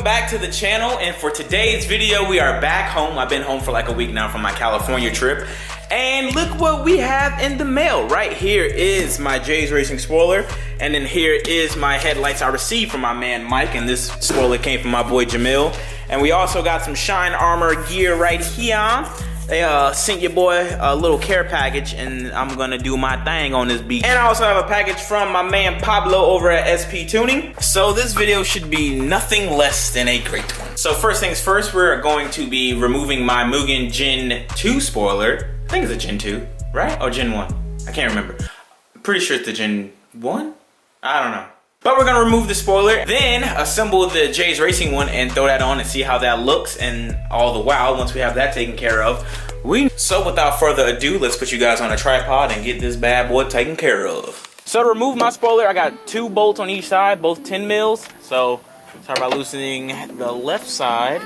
welcome back to the channel, and for today's video we are back home. I've been home for like a week now from my California trip, and look what we have in the mail. Right here is my J's Racing spoiler, and then here is my headlights I received from my man Mike, and this spoiler came from my boy Jamil. And we also got some Shine Armor gear right here. They sent your boy a little care package, and I'm gonna do my thing on this beat. And I also have a package from my man Pablo over at SP Tuning. So this video should be nothing less than a great one. So first things first, we're going to be removing my Mugen Gen 2 spoiler. I think it's a Gen 2, right? Oh, Gen 1. I can't remember. I'm pretty sure it's the Gen 1? I don't know. But we're gonna remove the spoiler, then assemble the J's Racing one and throw that on and see how that looks. And all the while, once we have that taken care of, so without further ado, let's put you guys on a tripod and get this bad boy taken care of. So to remove my spoiler, I got 2 bolts on each side, both 10 mils. So start by loosening the left side.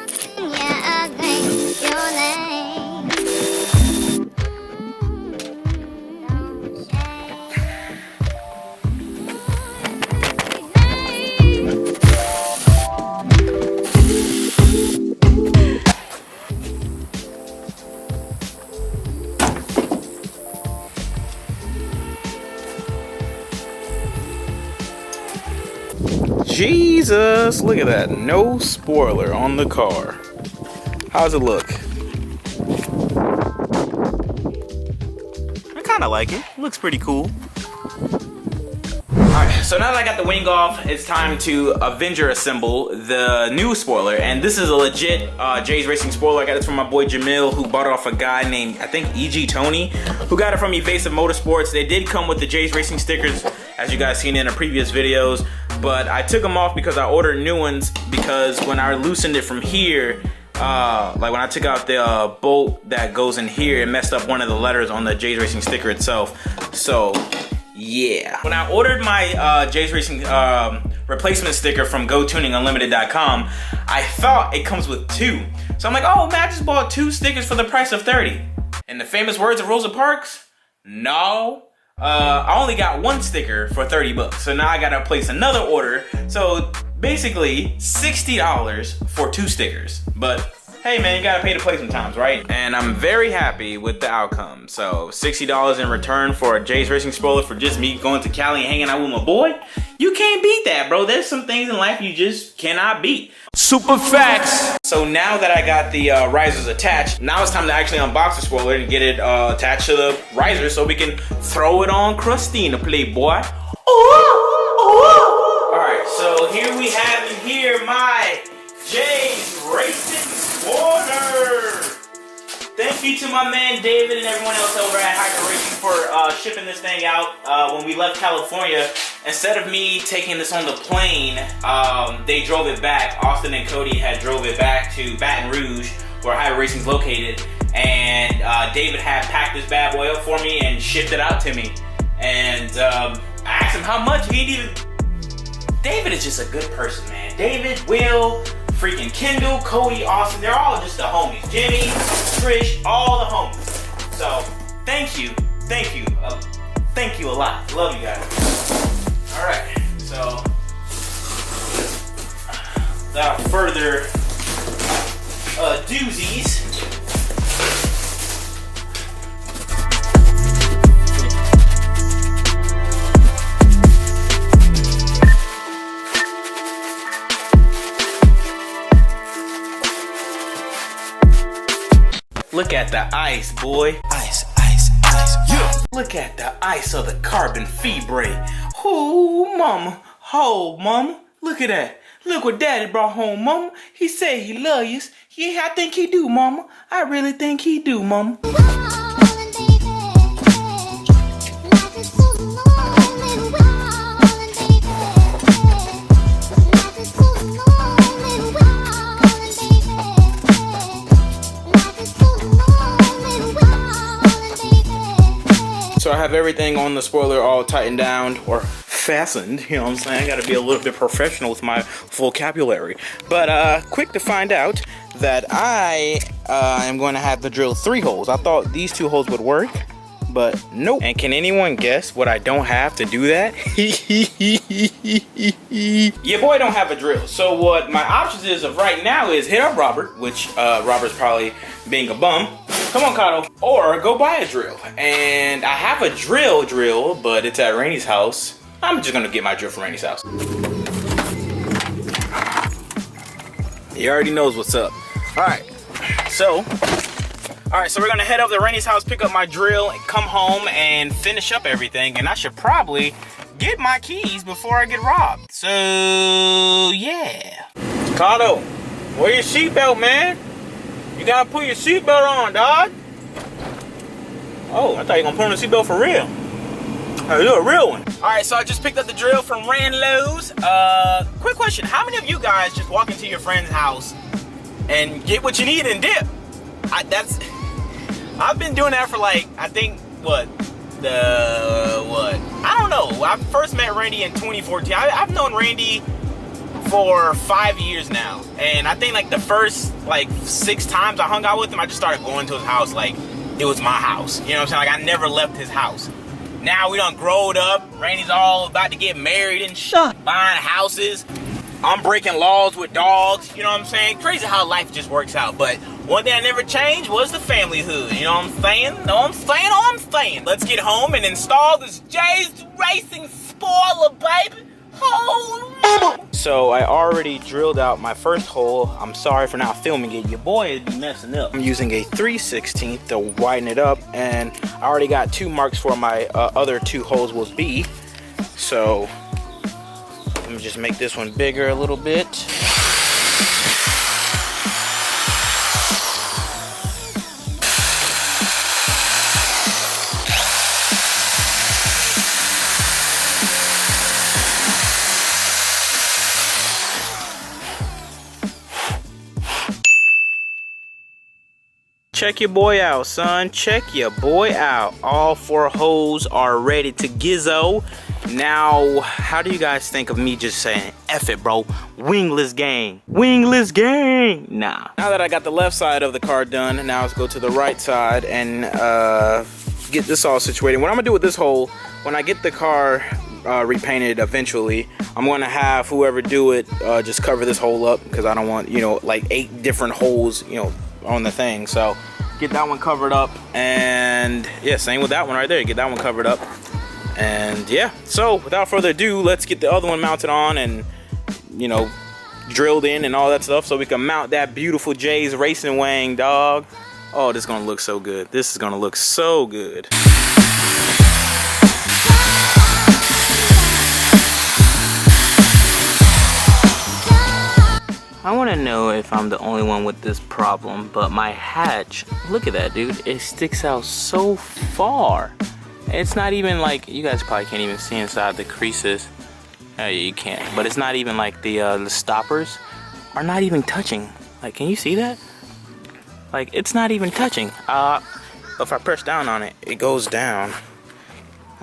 Jesus, look at that. No spoiler on the car. How's it look? I kind of like it. Looks pretty cool. Alright, so now that I got the wing off, it's time to Avenger assemble the new spoiler. And this is a legit J's Racing spoiler. I got this from my boy Jamil, who bought it off a guy named, I think, EG Tony, who got it from Evasive Motorsports. They did come with the J's Racing stickers, as you guys seen in the previous videos. But I took them off because I ordered new ones, because when I loosened it from here, like when I took out the bolt that goes in here, it messed up one of the letters on the J's Racing sticker itself. So yeah, when I ordered my J's Racing replacement sticker from GoTuningUnlimited.com, I thought it comes with 2. So I'm like, oh man, I just bought 2 stickers for the price of 30. In the famous words of Rosa Parks, no. I only got 1 sticker for 30 bucks. So now I gotta place another order. So basically $60 for 2 stickers. But hey man, you gotta pay to play sometimes, right? And I'm very happy with the outcome. So $60 in return for a J's Racing spoiler for just me going to Cali and hanging out with my boy. You can't beat that, bro. There's some things in life you just cannot beat. Super facts. So now that I got the risers attached, now it's time to actually unbox the spoiler and get it attached to the riser so we can throw it on Christina Playboy. Alright, so here we have in here my J's Racing spoiler. Thank you to my man David and everyone else over at Hiker Racing for shipping this thing out. When we left California, instead of me taking this on the plane, they drove it back. Austin and Cody had drove it back to Baton Rouge, where Hiker Racing is located, and David had packed this bad boy up for me and shipped it out to me. And I asked him how much. He didn't even... David is just a good person, man. David, Will, freaking Kendall, Cody, Austin, they're all just the homies. Jimmy, Trish, all the homies. So, thank you a lot. Love you guys. Alright, so, without further doozies, look at the ice, boy. Ice, ice, ice. Yeah. Look at the ice of the carbon fibre. Oh, mama. Oh, mama. Look at that. Look what daddy brought home, mama. He said he love you. Yeah, I think he do, mama. I really think he do, mama. So I have everything on the spoiler all tightened down or fastened, you know what I'm saying? I gotta be a little bit professional with my vocabulary. But quick to find out that I am going to have to drill 3 holes. I thought these 2 holes would work, but nope. And can anyone guess what I don't have to do that? Your boy don't have a drill. So what my options is of right now is hit up Robert, which Robert's probably being a bum. Come on, Kato. Or go buy a drill. And I have a drill, but it's at Rainey's house. I'm just gonna get my drill from Rainey's house. He already knows what's up. All right, so we're gonna head up to Rainey's house, pick up my drill, come home and finish up everything. And I should probably get my keys before I get robbed. So yeah. Kato, wear your seatbelt, man. You gotta put your seatbelt on, dog. Oh, I thought you were gonna put on the seatbelt for real. Oh, you're a real one. All right, so I just picked up the drill from Ranlo's. Quick question: how many of you guys just walk into your friend's house and get what you need and dip? I've been doing that for like, I think I don't know. I first met Randy in 2014. I've known Randy for 5 years now, and I think like the first like 6 times I hung out with him, I just started going to his house like it was my house. You know what I'm saying? Like I never left his house. Now we done growed up. Randy's all about to get married and shit, buying houses. I'm breaking laws with dogs. You know what I'm saying? Crazy how life just works out. But one thing I never changed was the family hood. You know what I'm saying? Know what I'm saying? Let's get home and install this J's Racing spoiler, baby. Oh. So I already drilled out my first hole. I'm sorry for not filming it. Your boy is messing up. I'm using a 3/16 to widen it up, and I already got 2 marks for my other 2 holes will be. So let me just make this one bigger a little bit. Check your boy out, son. Check your boy out. All 4 holes are ready to gizzo. Now, how do you guys think of me just saying, F it, bro? Wingless gang. Wingless gang. Nah. Now that I got the left side of the car done, now let's go to the right side and get this all situated. What I'm gonna do with this hole, when I get the car repainted eventually, I'm gonna have whoever do it just cover this hole up, because I don't want, you know, like 8 different holes, you know, on the thing. So get that one covered up, and yeah, same with that one right there. Get that one covered up, and yeah. So without further ado, let's get the other one mounted on and, you know, drilled in and all that stuff, so we can mount that beautiful J's Racing wang, dog. Oh, this is gonna look so good. This is gonna look so good. I want to know if I'm the only one with this problem, but my hatch, look at that, dude. It sticks out so far. It's not even like, you guys probably can't even see inside the creases. Oh, yeah, you can't. But it's not even like the stoppers are not even touching. Like, can you see that? Like, it's not even touching. If I press down on it, it goes down.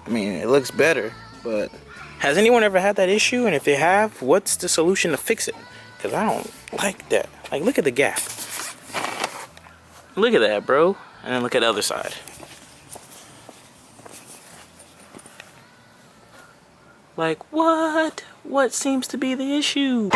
I mean, it looks better, but has anyone ever had that issue? And if they have, what's the solution to fix it? Because I don't like that. Like, look at the gap. Look at that, bro. And then look at the other side. Like, what? What seems to be the issue?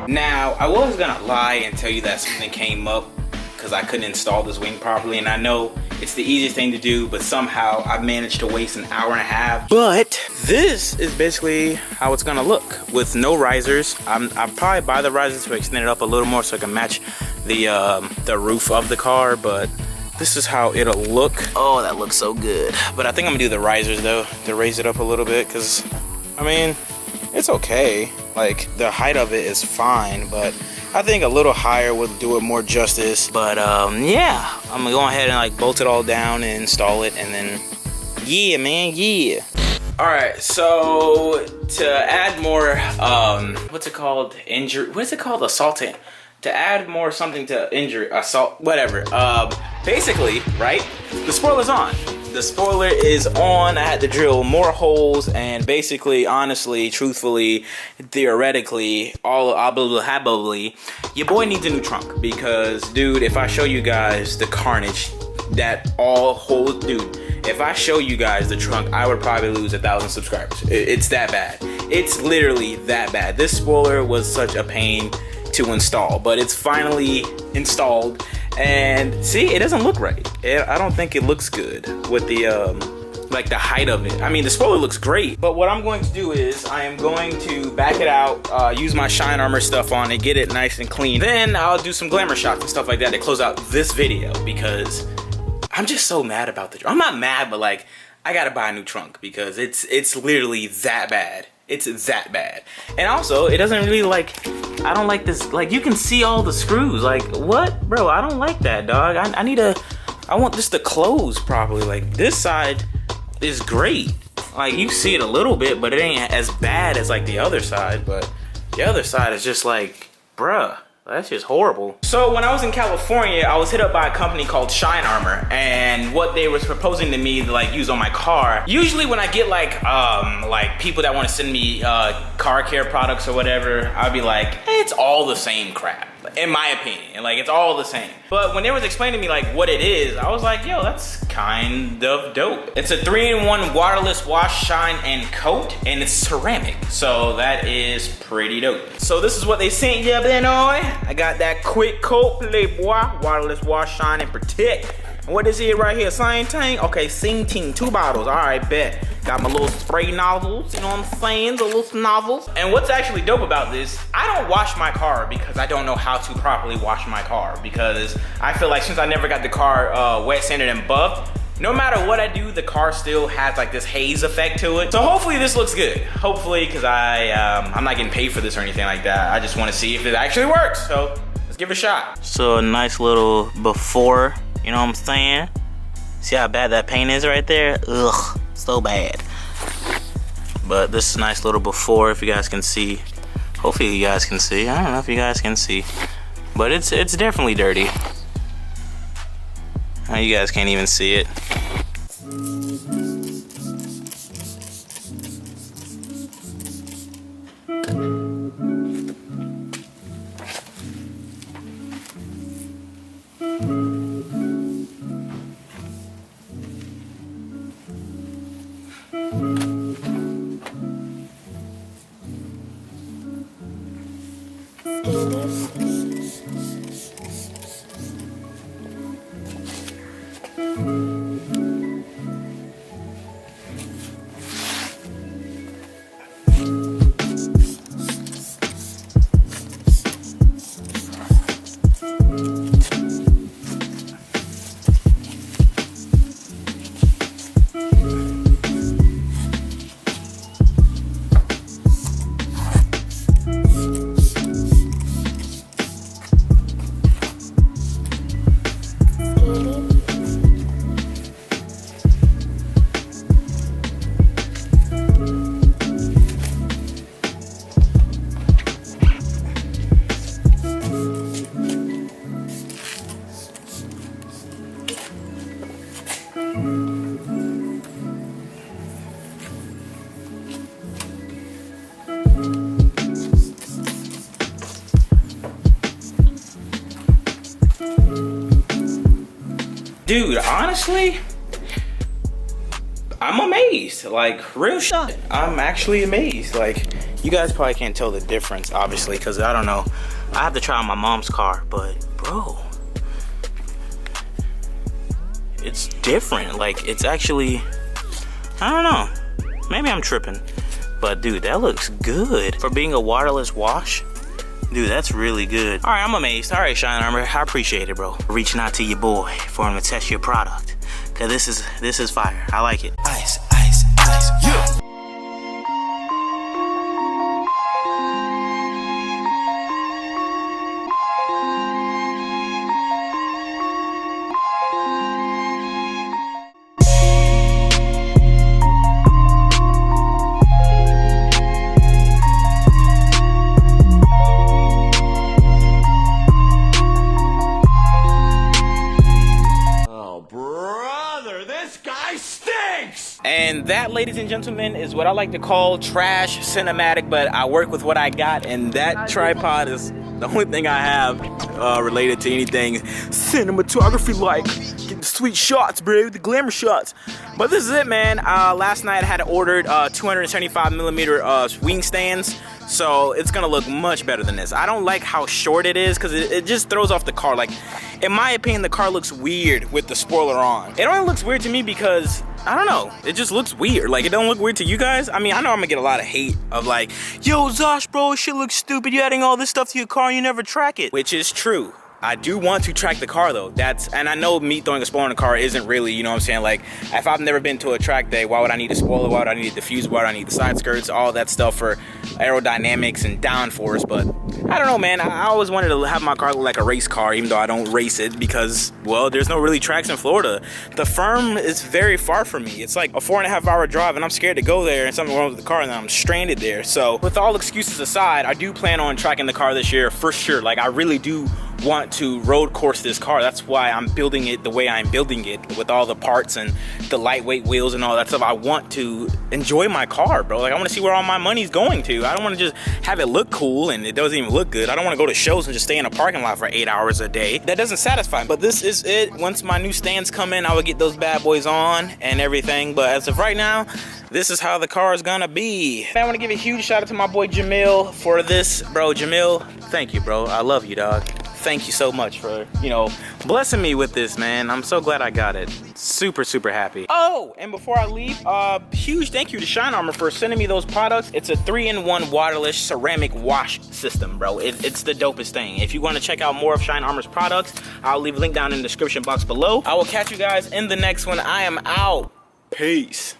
Now, I was gonna lie and tell you that something came up because I couldn't install this wing properly. And I know it's the easiest thing to do, but somehow I managed to waste an hour and a half. But this is basically how it's gonna look with no risers. I'll probably buy the risers to extend it up a little more so I can match the roof of the car, but this is how it'll look. Oh, that looks so good. But I think I'm gonna do the risers though, to raise it up a little bit, because I mean, it's okay. Like, the height of it is fine, but I think a little higher would do it more justice. But yeah, I'm gonna go ahead and like bolt it all down and install it, and then yeah, man, yeah. All right, so to add more what's it called, assaultant, to add more something to injury, assault, whatever, basically, right, the spoiler's on. The spoiler is on. I had to drill more holes, and basically, honestly, truthfully, theoretically, probably, your boy needs a new trunk. Because, dude, if I show you guys the carnage that all holes, dude, if I show you guys the trunk, I would probably lose 1,000 subscribers. It's that bad. It's literally that bad. This spoiler was such a pain to install, but it's finally installed. And see, it doesn't look right. I don't think it looks good with the like the height of it. I mean, the spoiler looks great, but what I'm going to do is I am going to back it out, use my Shine Armor stuff on it, get it nice and clean. Then I'll do some glamour shots and stuff like that to close out this video, because I'm just so mad about the trunk. I'm not mad, but like, I gotta buy a new trunk because it's literally that bad. It's that bad. And also, it doesn't really like, I don't like this, like you can see all the screws. Like, what? Bro, I don't like that, dog. I want this to close properly. Like, this side is great. Like, you see it a little bit, but it ain't as bad as like the other side. But the other side is just like, bruh, that's just horrible. So when I was in California, I was hit up by a company called Shine Armor, and what they was proposing to me to like use on my car. Usually when I get like people that want to send me car care products or whatever, I'll be like, hey, it's all the same crap, in my opinion. Like, it's all the same. But when they was explaining to me like what it is, I was like, yo, that's kind of dope. It's a 3-in-1 waterless wash, shine, and coat, and it's ceramic. So that is pretty dope. So this is what they sent you, Illinois. I got that quick coat, playboy, waterless wash, shine, and protect. And what is it right here? Same thing? Okay, same thing, 2 bottles. All right, bet. Got my little spray nozzles, you know what I'm saying? The little nozzles. And what's actually dope about this, I don't wash my car because I don't know how to properly wash my car, because I feel like since I never got the car wet sanded and buffed, no matter what I do, the car still has like this haze effect to it. So hopefully this looks good. Hopefully, because I'm not getting paid for this or anything like that. I just want to see if it actually works. So let's give it a shot. So a nice little before, you know what I'm saying? See how bad that paint is right there? Ugh, so bad. But this is a nice little before, if you guys can see. Hopefully you guys can see. I don't know if you guys can see, but it's definitely dirty. You guys can't even see it. Dude, honestly, I'm amazed. Like, real shit. I'm actually amazed. Like, you guys probably can't tell the difference, obviously, because I don't know. I have to try on my mom's car, but bro, it's different. Like, it's actually, I don't know. Maybe I'm tripping. But dude, that looks good. For being a waterless wash, dude, that's really good. All right, I'm amazed. All right, Shine Armor, I appreciate it, bro. Reaching out to your boy for him to test your product. Cause this is fire. I like it. Ice, ice, ice. Yeah. And that, ladies and gentlemen, is what I like to call trash cinematic, but I work with what I got, and that tripod is The only thing I have related to anything cinematography like getting sweet shots, bro, the glamour shots. But this is it, man. Last night I had ordered 275mm wing stands, so it's gonna look much better than this. I don't like how short it is because it just throws off the car. Like, in my opinion, the car looks weird with the spoiler on. It only looks weird to me because I don't know, it just looks weird. Like, it don't look weird to you guys. I mean, I know I'm gonna get a lot of hate of like, yo, Zosh, bro, shit looks stupid. You adding all this stuff to your car and you never track it. Which is true. I do want to track the car though. And I know me throwing a spoiler in the car isn't really, you know what I'm saying? Like, if I've never been to a track day, why would I need a spoiler? Why would I need a diffuser? Why would I need the side skirts? All that stuff for aerodynamics and downforce. But I don't know, man. I always wanted to have my car look like a race car, even though I don't race it because, well, there's no really tracks in Florida. The firm is very far from me. It's like a 4.5 hour drive and I'm scared to go there and something wrong with the car and then I'm stranded there. So with all excuses aside, I do plan on tracking the car this year for sure. Like, I really do want to road course this car. That's why I'm building it the way I'm building it, with all the parts and the lightweight wheels and all that stuff. I want to enjoy my car, bro. Like, I want to see where all my money's going to. I don't want to just have it look cool and it doesn't even look good. I don't want to go to shows and just stay in a parking lot for 8 hours a day. That doesn't satisfy me. But this is it. Once my new stands come in, I will get those bad boys on and everything. But as of right now, this is how the car is gonna be. I want to give a huge shout out to my boy Jamil for this, bro. Jamil, thank you, bro. I love you, dog. Thank you so much for, you know, blessing me with this, man. I'm so glad I got it. Super, super happy. Oh, and before I leave, huge thank you to Shine Armor for sending me those products. It's a 3-in-1 waterless ceramic wash system, bro. It's the dopest thing. If you want to check out more of Shine Armor's products, I'll leave a link down in the description box below. I will catch you guys in the next one. I am out. Peace.